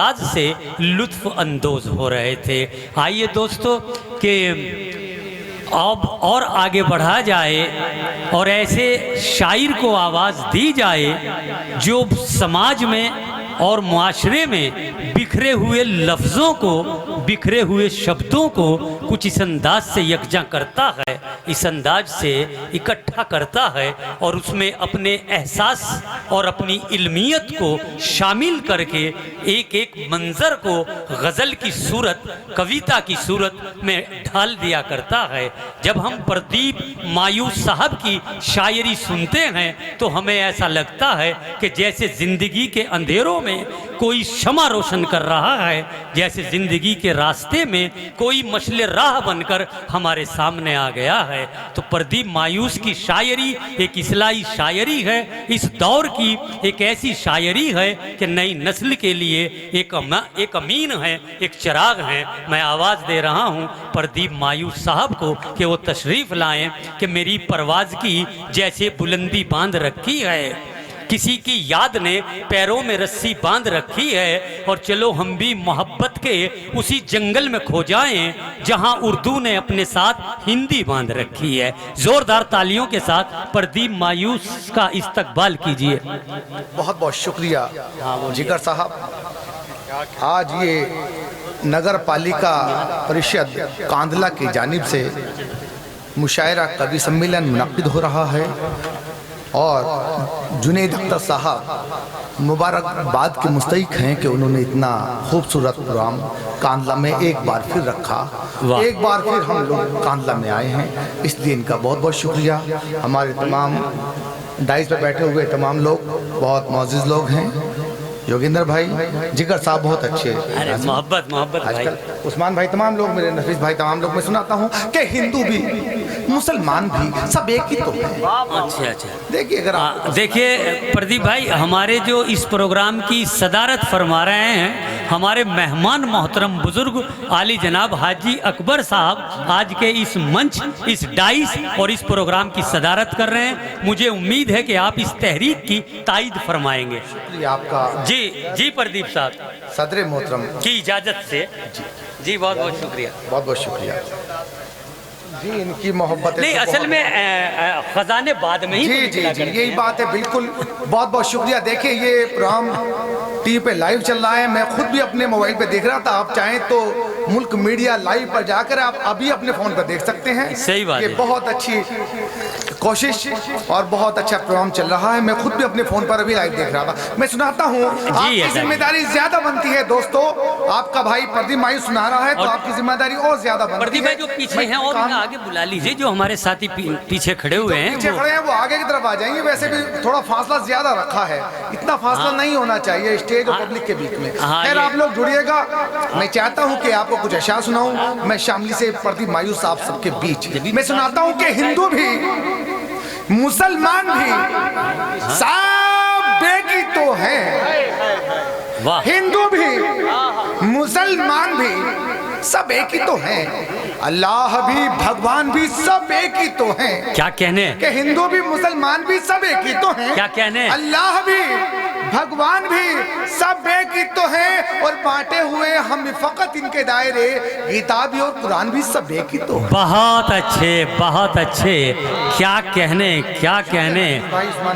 अंदाज से लुत्फ अंदोज हो रहे थे। आइए दोस्तों कि अब और आगे बढ़ा जाए और ऐसे शायर को आवाज़ दी जाए जो समाज में और मुआशरे में बिखरे हुए लफ्ज़ों को, बिखरे हुए शब्दों को कुछ इस अंदाज से यकजा करता है, इस अंदाज से इकट्ठा करता है और उसमें अपने एहसास और अपनी इल्मियत को शामिल करके एक एक मंज़र को गज़ल की सूरत, कविता की सूरत में ढाल दिया करता है। जब हम प्रदीप मायूस साहब की शायरी सुनते हैं तो हमें ऐसा लगता है कि जैसे ज़िंदगी के अंधेरों में कोई शमा रोशन कर रहा है, जैसे ज़िंदगी के रास्ते में कोई मशले राह बनकर हमारे सामने आ गया है। तो प्रदीप मायूस की शायरी एक इस्लाही शायरी है, इस दौर की एक ऐसी शायरी है कि नई नस्ल के लिए एक अमीन है, एक चिराग है। मैं आवाज़ दे रहा हूँ प्रदीप मायूस साहब को कि वो तशरीफ़ लाएं कि मेरी परवाज़ की जैसे बुलंदी बांध रखी है, किसी की याद ने पैरों में रस्सी बांध रखी है, और चलो हम भी मोहब्बत के उसी जंगल में खो जाएं जहां उर्दू ने अपने साथ हिंदी बांध रखी है। जोरदार तालियों के साथ प्रदीप मायूस का इस्तकबाल कीजिए। बहुत बहुत शुक्रिया जिगर साहब। आज ये नगर पालिका परिषद कांदला की जानिब से मुशायरा कवि सम्मेलन मुनक्किद हो रहा है और जुनैद अख्तर साहब मुबारकबाद के मुस्तहिक हैं कि उन्होंने इतना खूबसूरत प्रोग्राम कांदला में एक बार फिर रखा। एक बार फिर हम लोग कांदला में आए हैं, इसलिए इनका बहुत बहुत शुक्रिया। हमारे तमाम डाइस पे बैठे हुए तमाम लोग बहुत मौजूद लोग हैं। योगेंद्र भाई, जिगर साहब बहुत अच्छे, अरे मोहब्बत आजकल उस्मान भाई, तमाम लोग, मेरे नफीस भाई, तमाम लोग मैं सुनाता हूँ कि हिंदू भी मुसलमान भी सब एक ही तो है। अच्छा देखिए, अगर आप देखिए प्रदीप भाई, हमारे जो इस प्रोग्राम की सदारत फरमा रहे हैं हमारे मेहमान मोहतरम बुजुर्ग आली जनाब हाजी अकबर साहब आज के इस मंच, इस डाइस और इस प्रोग्राम की सदारत कर रहे हैं। मुझे उम्मीद है कि आप इस तहरीक की तायद फरमाएंगे। आपका जी प्रदीप साहब, सदर मोहतरम की इजाज़त से जी बहुत बहुत शुक्रिया। बहुत बहुत शुक्रिया जी। इनकी मोहब्बत नहीं, असल में खजाने बाद में ही जी जी जी यही बात है, बिल्कुल। बहुत बहुत शुक्रिया। देखिए, ये प्रोग्राम टीवी पे लाइव चल रहा है, मैं खुद भी अपने मोबाइल पे देख रहा था। आप चाहें तो मुल्क मीडिया लाइव पर जाकर आप अभी अपने फोन पर देख सकते हैं। सही बात ये है। बहुत अच्छी कोशिश और बहुत अच्छा प्रोग्राम चल रहा है। मैं खुद भी अपने फोन पर अभी लाइव देख रहा था। मैं सुनाता हूँ, आपकी जिम्मेदारी ज्यादा बनती है दोस्तों। आपका भाई प्रदीप मायूस सुना रहा है तो आपकी जिम्मेदारी और ज्यादा बनती है। प्रदीप भाई जो पीछे हैं और आगे बुला लीजिए, जो हमारे साथी पीछे खड़े हुए हैं, पीछे खड़े हैं वो आगे की तरफ आ जाएंगे। वैसे भी थोड़ा फासला ज्यादा रखा है, इतना फासला नहीं होना चाहिए स्टेज और पब्लिक के बीच में। खैर, आप लोग जुड़िएगा। मैं चाहता हूं कि आपको कुछ अशार सुनाऊं। मैं शामली से प्रदीप मायूस साहब सबके बीच मैं सुनाता हूं कि हिंदू भी मुसलमान भी सब एक ही तो हैं। हिंदू भी मुसलमान भी सब एक ही तो हैं। अल्लाह भी भगवान भी सब एक ही तो हैं। क्या कहने कि हिंदू भी मुसलमान भी सब एक ही तो हैं। क्या कहने, अल्लाह भी भगवान भी सब एक ही तो हैं और बांटे हुए हम फकत इनके दायरे। गीता भी और कुरान भी सब एक ही तो हैं। बहुत अच्छे, बहुत अच्छे। क्या कहने, क्या कहने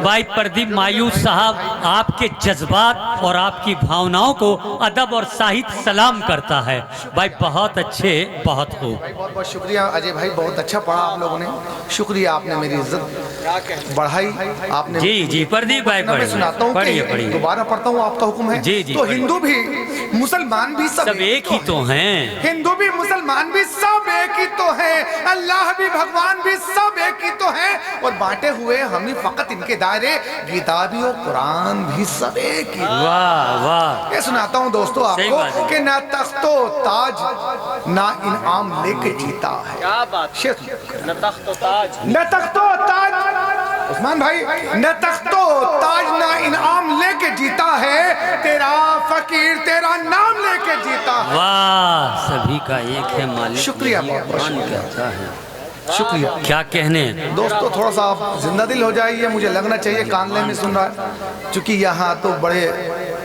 भाई प्रदीप मायूस साहब, आपके जज्बात और आपकी भावनाओं को अदब और साहित्य सलाम करता है भाई। बहुत अच्छे, बहुत खूब। बहुत बहुत शुक्रिया अजय भाई, बहुत अच्छा पढ़ा आप लोगों ने। शुक्रिया, आपने मेरी इज्जत बढ़ाई। आपने जी प्रदीप भाई मैं सुनाता हूँ, दोबारा पढ़ता हूँ, आपका हुक्म है। जी तो हिंदू भी मुसलमान भी सब एक ही तो हैं। हिंदू भी मुसलमान भी सब एक ही तो हैं। अल्लाह भी भगवान भी सब एक ही तो हैं और बांटे हुए हम ही फकत इनके दायरे। गीता भी और कुरान भी सब एक ही। वाह वाह। ये सुनाता हूँ दोस्तों आपको कि ना तख्तो ताज ना इनाम लेके जीता है। क्या बात, न तख्तो ताज, न तख्तो ताज, उस्मान भाई, न तख्तो ताज ना इनाम लेके जीता है। तेरा फकीर तेरा नाम लेके जीता है। वाह, सभी का एक है मालिक। शुक्रिया, बहुत बहुत कहता है। शुक्रिया। क्या कहने दोस्तों, थोड़ा सा जिंदा दिल हो जाइए। मुझे लगना चाहिए कानले में सुन रहा है, चूंकि यहाँ तो बड़े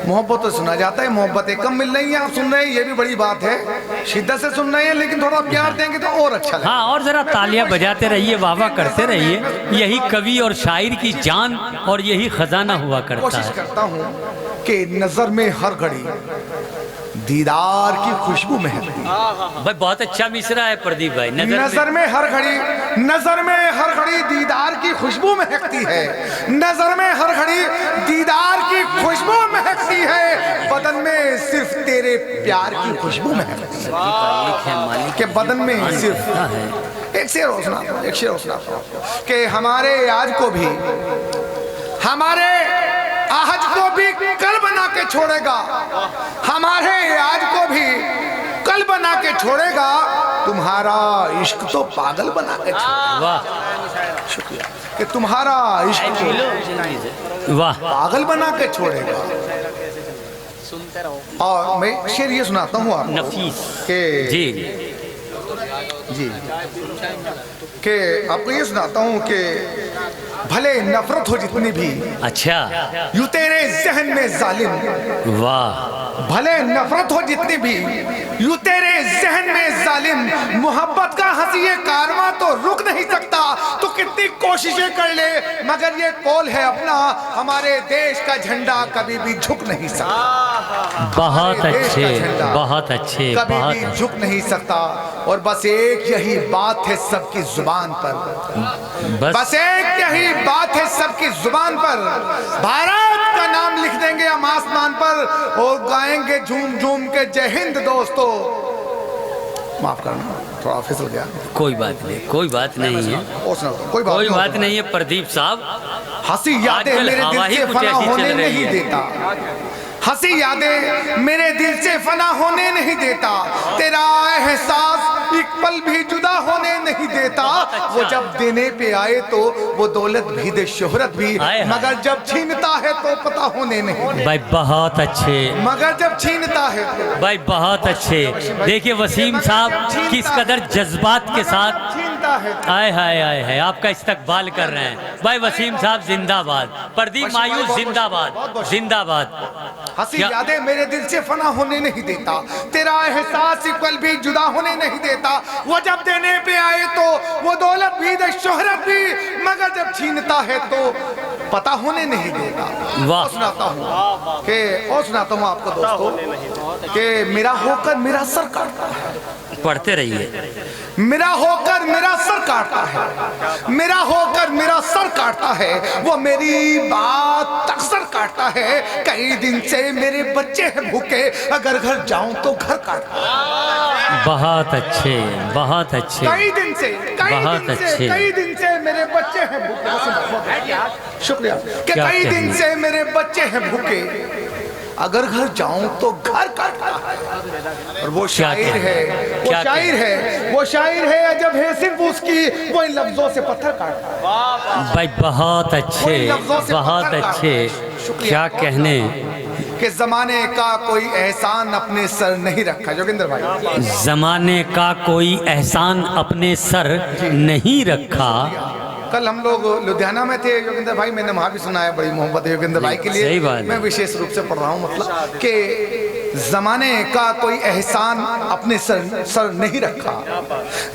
मोहब्बत तो सुना जाता है, मोहब्बतें कम मिल रही हैं, आप सुन रहे हैं, ये भी बड़ी बात है। शिद्दत से सुन रहे हैं, लेकिन थोड़ा प्यार देंगे तो और अच्छा लगेगा। हाँ, और जरा तालियां बजाते रहिए, वाह वाह करते रहिए। यही कवि और शायर की जान और यही खजाना हुआ करता कोशिश है। करता हूँ कि नजर में हर घड़ी दीदार की खुशबू महकती है। भाई बहुत अच्छा मिसरा है प्रदीप भाई। नजर में हर घड़ी दीदार की खुशबू महकती है। नजर में हर घड़ी दीदार की खुशबू महकती है। बदन में सिर्फ तेरे प्यार की खुशबू महकती है। कि बदन में सिर्फ एक शेर सुनाता हूं कि हमारे आज को भी कल बना के छोड़ेगा। हमारे आज को भी कल बना के छोड़ेगा। तुम्हारा इश्क तो पागल बना के छोड़ेगा। वाह, शुक्रिया। कि तुम्हारा इश्क तो वाह, पागल बना के छोड़ेगा। सुनते रहो। और मैं शेर ये सुनाता हूँ आपको नफीस कि जी जी कि आपको ये सुनाता हूँ कि भले नफरत हो जितनी भी, अच्छा, यूं तेरे जहन में जालिम। वाह, भले नफरत हो जितनी भी, यूं तेरे जहन में जालिम। मोहब्बत का हंसी कारवां तो रुक नहीं सकता। तो कितनी कोशिशें कर ले, मगर ये कौल है अपना, हमारे देश का झंडा कभी भी झुक नहीं सकता। बहुत देश का अच्छे, झंडा बहुत अच्छे, कभी बहुत भी झुक नहीं सकता। और बस एक यही बात है सबकी जुबान पर, बस एक यही बात है सबकी जुबान पर। भारत का नाम लिख देंगे हम आसमान पर और गाएंगे झूम झूम के जय हिंद। दोस्तों माफ करना, थोड़ा फिसल गया। कोई बात नहीं, कोई बात नहीं है, कोई बात नहीं है प्रदीप साहब। हंसी यादें आजकल मेरे हवा दिल ही से कुछ फना ऐसी होने चल रही नहीं है। देता। हंसी यादें मेरे दिल से फना होने नहीं देता। तेरा एहसास एक पल भी जुदा होने नहीं देता। वो जब देने पे आए तो वो दौलत भी दे, शोहरत भी, मगर जब छीनता है तो पता होने नहीं। भाई बहुत अच्छे, मगर जब छीनता है तो भाई बहुत अच्छे। देखिए वसीम साहब किस कदर जज्बात के साथ छीनता है। आए हाय आए है आपका इस्तकबाल कर रहे हैं। भाई वसीम साहब जिंदाबाद, प्रदीप मायूस जिंदाबाद, जिंदाबाद। हंसी यादें मेरे दिल से फना होने नहीं देता। तेरा एहसास एक पल भी जुदा होने नहीं देता। वो जब देने पे आए तो वो दौलत भी दे, शोहरत भी, मगर जब छीनता है तो पता होने नहीं देता। वाह, सुनाता हूँ आपको दोस्तों कि मेरा होकर मेरा सर काटता है। पढ़ते रहिए। मेरा होकर मेरा सर काटता है। मेरा होकर मेरा सर काटता है। वो मेरी बात अक्सर काटता है। कई दिन से मेरे बच्चे हैं भूखे, अगर घर जाऊं तो घर काटता है। बहुत अच्छे, बहुत अच्छे, कई दिन से मेरे बच्चे हैं भूखे। शुक्रिया कि कई दिन से मेरे बच्चे हैं भूखे, अगर घर जाऊं तो घर काटता है। और वो शायर है अजब है सिर्फ उसकी, वो इन लफ्जों से पत्थर काटता है। भाई बहुत अच्छे, बहुत अच्छे, क्या कहने। कि जमाने का कोई एहसान अपने सर नहीं रखा। जोगिंदर भाई, जमाने का कोई एहसान अपने सर नहीं रखा। कल हम लोग लुधियाना में थे योगिंदर भाई, मैंने वहाँ भी सुना है, बड़ी मोहब्बत है योगिंदर भाई के लिए। मैं विशेष रूप से पढ़ रहा हूँ, मतलब कि जमाने का कोई एहसान अपने सर नहीं रखा।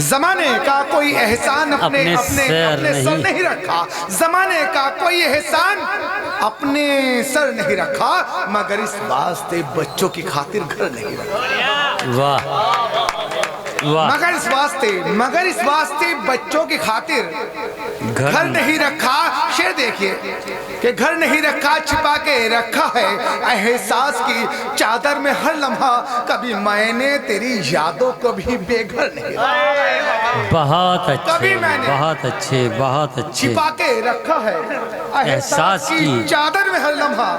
जमाने का कोई एहसान अपने सर नहीं रखा। जमाने का कोई एहसान अपने सर नहीं रखा, मगर इस वास्ते बच्चों की खातिर घर नहीं रखा। वाह, मगर इस वास्ते बच्चों की खातिर घर नहीं रखा। शेर देखिए कि घर नहीं रखा, छिपा के रखा है एहसास की चादर में हर लम्हा। कभी मैंने तेरी यादों को भी बेघर नहीं रखा। बहुत अच्छे, कभी मैंने बहुत अच्छे, बहुत अच्छे, छिपा के रखा है एहसास की चादर में हर लम्हा।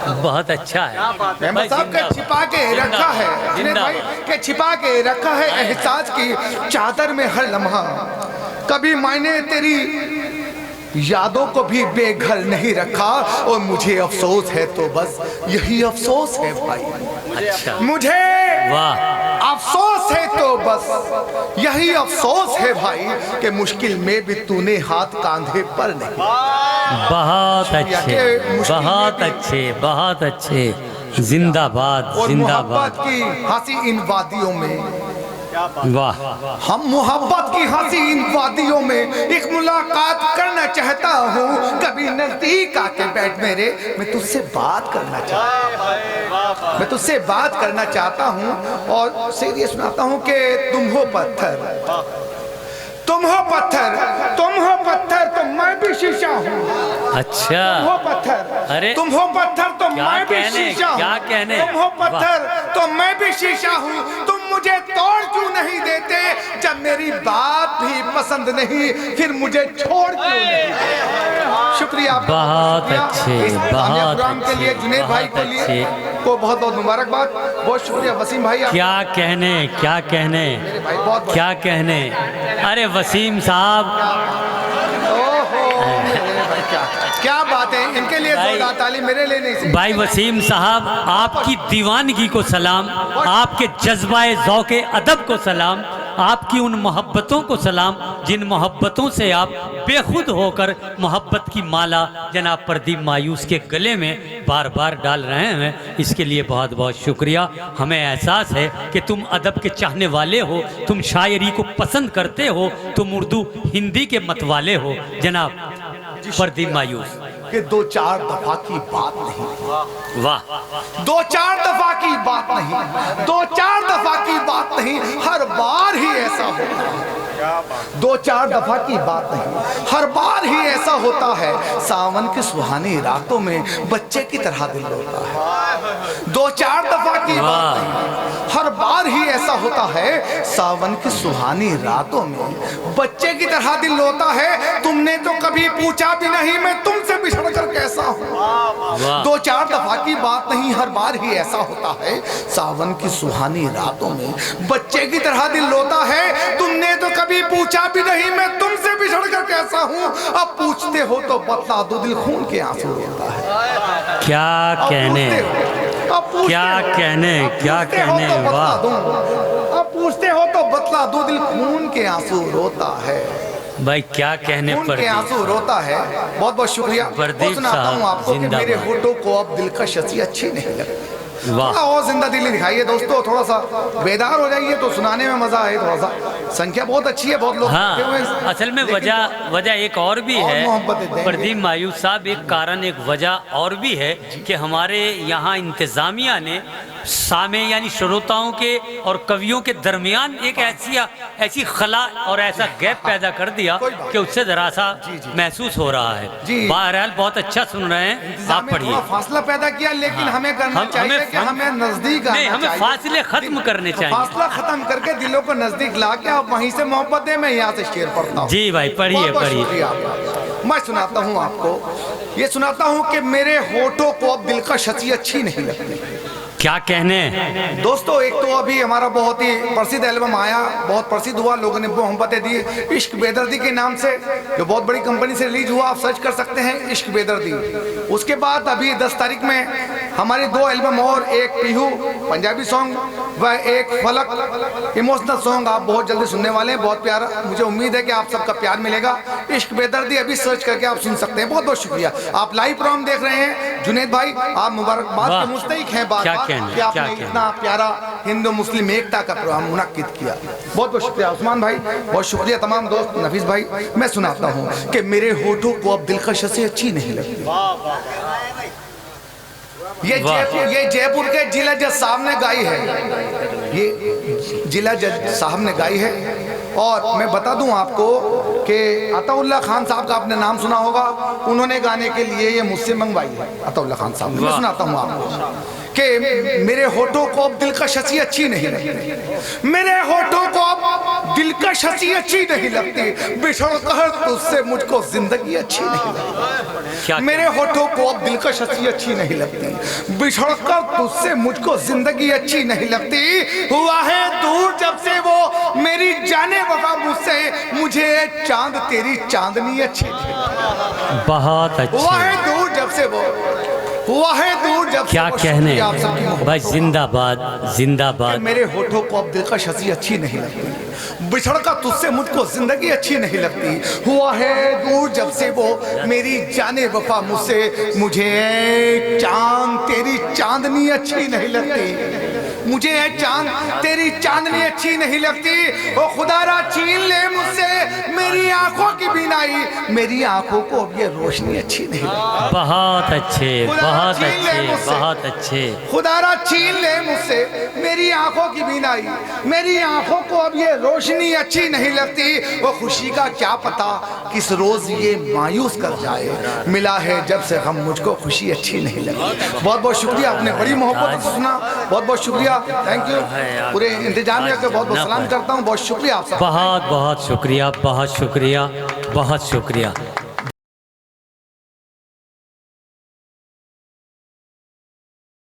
बहुत अच्छा है। मेहमद साहब के छिपा के रखा है, भाई के छिपा के रखा है एहसास की चादर में हर लम्हा। कभी मैंने तेरी यादों को भी बेघर नहीं रखा। और मुझे अफसोस है तो बस यही अफसोस है भाई। अच्छा, मुझे वाह, अफसोस है तो बस यही अफसोस है भाई कि मुश्किल में भी तूने हाथ कांधे पर नहीं। बहुत अच्छे, बहुत अच्छे, बहुत अच्छे। जिंदाबाद, और जिंदाबाद। मोहब्बत की हंसी इन वादियों में, वाह, हम मोहब्बत की हंसी इन वादियों में एक मुलाकात करना चाहता हूँ। कभी नजदीक आके बैठ मेरे, मैं तुझसे बात करना चाहता हूँ, मैं तुझसे बात करना चाहता हूँ। और शेर ये सुनाता हूँ कि तुम हो पत्थर, तुम हो पत्थर, तुम हो पत्थर तो मैं भी शीशा हूँ। अच्छा, तुम हो पत्थर, अरे तुम हो पत्थर तो क्या मैं भी कहने, शीशा हूँ। क्या कहने। तुम हो पत्थर तो मैं भी शीशा हूँ। तुम मुझे तोड़ क्यों नहीं देते? जब मेरी बात भी पसंद नहीं, फिर मुझे छोड़ क्यों नहीं? शुक्रिया आपका, बहुत अच्छे, इस कामयाब बहुत प्रोग्राम के लिए अच्छे, जुनेद भाई बहुत के लिए अच्छे। को बहुत बहुत मुबारकबाद। बहुत शुक्रिया वसीम भाई, आप क्या कहने, क्या कहने, मेरे भाई बहुत क्या कहने। अरे वसीम साहब, ओहो मेरे भाई, क्या बात है। इनके लिए भाई- जोरदार ताली, मेरे लिए नहीं। भाई वसीम साहब, आपकी दीवानगी को सलाम, आपके जज्बाए ज़ौक़े अदब को सलाम, आपकी उन मोहब्बतों को सलाम जिन मोहब्बतों से आप बेखुद होकर मोहब्बत की माला जनाब प्रदीप मायूस के गले में बार बार डाल रहे हैं। इसके लिए बहुत बहुत शुक्रिया। हमें एहसास है कि तुम अदब के चाहने वाले हो, तुम शायरी को पसंद करते हो, तुम उर्दू हिंदी के मतवाले हो जनाब प्रदीप मायूस। कि दो चार दफा की बात नहीं, वाह, दो चार दफा की बात नहीं, दो चार दफा की बात नहीं, हर बार ही ऐसा होता है। दो चार दफा की बात नहीं, हर बार ही ऐसा होता है। सावन की सुहानी रातों में बच्चे की तरह दिल होता है। दो चार दफा की बात नहीं, हर बार ही ऐसा होता है। सावन की सुहानी रातों में बच्चे की तरह दिल होता है। तुमने तो कभी पूछा भी नहीं मैं तुमसे बिछड़ कर कैसा हूँ। दो चार दफा की बात नहीं, हर बार ही ऐसा होता है। सावन की सुहानी रातों में बच्चे की तरह दिल होता है। तुमने तो कभी पूछा भी नहीं मैं तुमसे बिछड़ कर कैसा हूँ। अब पूछते हो तो बतला दो, दिल खून के आंसू रोता है। क्या कहने, क्या कहने, क्या कहने। वाह, अब पूछते हो तो बतला दो, दिल खून के आंसू रोता है। भाई क्या कहने खून पर के आंसू रोता है। बहुत बहुत शुक्रिया। प्रदीप और सुनाता साहब, हूँ आपको कि जिंदाबाद। मेरे होठों को अब दिलकश हंसी अच्छी नहीं लगती। वाह, थोड़ा और जिंदा दिली दिखाइए दोस्तों, थोड़ा सा बेदार हो जाइए तो सुनाने में मजा आए। थोड़ा सा संख्या बहुत अच्छी है, बहुत लोग बैठे हुए हैं। हाँ, असल में लेकिन वजह एक और भी और है मोहब्बतें देंगे। प्रदीप मायूस साहब, एक कारण, एक वजह और भी है कि हमारे यहाँ इंतज़ामिया ने सामे यानी श्रोताओं के और कवियों के दरमियान एक ऐसी खला और ऐसा गैप पैदा कर दिया कि उससे जरा सा महसूस हो रहा है। जी। बहरहाल बहुत अच्छा सुन रहे हैं, आप इंतजाम में पढ़िए। थोड़ा फासला पैदा किया, लेकिन हमें करना चाहिए कि हमें नजदीक नहीं, आना हमें चाहिए। फासले खत्म करने चाहिए। फासला खत्म करके दिलों को नजदीक ला के आप वहीं से मोहब्बत दे। मैं यहाँ से शेर पढ़ता हूँ। जी भाई, पढ़िए, बहुत बहुत पढ़िए। शुक्रिया आपका। मैं सुनाता हूँ आपको, ये सुनाता हूँ कि मेरे होठों को अब दिलकश हंसी अच्छी नहीं लगती। क्या कहने। दोस्तों, एक तो अभी हमारा बहुत ही प्रसिद्ध एल्बम आया, बहुत प्रसिद्ध हुआ, लोगों ने मोहब्बतें दी इश्क बेदर्दी के नाम से, जो बहुत बड़ी कंपनी से रिलीज हुआ। आप सर्च कर सकते हैं इश्क बेदर्दी। उसके बाद अभी 10 तारीख में हमारी 2 एल्बम और, एक पीहू पंजाबी सॉन्ग व एक फलक इमोशनल सॉन्ग आप बहुत जल्दी सुनने वाले हैं। बहुत प्यारा, मुझे उम्मीद है कि आप सबका प्यार मिलेगा। इश्क बेदर्दी अभी सर्च करके आप सुन सकते हैं। बहुत बहुत शुक्रिया। आप लाइव प्रोग्राम देख रहे हैं जुनेद भाई, आप मुबारकबाद के मुस्तहिक हैं बार बार कि आपने इतना प्यारा हिंदू मुस्लिम एकता का प्रोग्राम मुनक्किद किया। बहुत बहुत शुक्रिया उस्मान भाई, बहुत शुक्रिया तमाम दोस्त, नफीस भाई। मैं सुनाता हूँ कि मेरे होठों को अब दिलकश हंसी अच्छी नहीं लगती। ये जयपुर के जिला जज साहब ने गाई है, ये जिला जज साहब ने गाई है। और मैं बता दूं आपको कि अताउल्लाह खान साहब का आपने नाम सुना होगा, उन्होंने गाने के लिए ये मुझसे मंगवाई है अताउल्लाह खान साहब। मैं सुनाता हूं आपको कि मेरे होठों को अब दिलकश हंसी अच्छी नहीं लगती। मेरे होठों को अब दिलकश हंसी अच्छी नहीं लगती। बिछड़ कर तुझसे मुझको जिंदगी अच्छी नहीं लगती। मेरे होठों को अब दिलकश हंसी अच्छी नहीं लगती। बिछड़ कर तुझसे मुझको जिंदगी अच्छी नहीं लगती। हुआ है दूर जब से वो मेरी जाने वफा मुझसे, मुझे चांद तेरी चांदनी अच्छी नहीं लगती। बहुत अच्छा। हुआ है दूर जब से वो, हुआ है दूर जब से क्या वो कहने शुक्रिया आप सबकी मोहब्बत भाई, का। जिंदाबाद जिंदाबाद। मेरे होठों को अब दिलकश हंसी अच्छी नहीं लगती, बिछड़ का तुझसे मुझको जिंदगी अच्छी नहीं लगती। हुआ है दूर जब से वो मेरी जाने वफा मुझसे, मुझे चांद तेरी चांदनी अच्छी नहीं लगती, मुझे चांद तेरी चांदनी अच्छी नहीं लगती। ओ खुदारा छीन ले मुझसे मेरी आंखों की बीनाई, मेरी आंखों को अब ये रोशनी अच्छी नहीं लगती। बहुत अच्छे बहुत अच्छे बहुत अच्छे। खुदारा छीन ले मुझसे मेरी आंखों की बीनाई, मेरी आंखों को अब ये रोशनी अच्छी नहीं लगती। वो खुशी का क्या पता किस रोज ये मायूस कर जाए, मिला है जब से हम मुझको खुशी अच्छी नहीं लगी। बहुत बहुत शुक्रिया, आपने बड़ी मोहब्बत से सुना, बहुत बहुत शुक्रिया, थैंक यू। पूरे इंतजामिया को बहुत बहुत सलाम करता हूँ, बहुत शुक्रिया आप सब। बहुत बहुत शुक्रिया बहुत शुक्रिया बहुत शुक्रिया।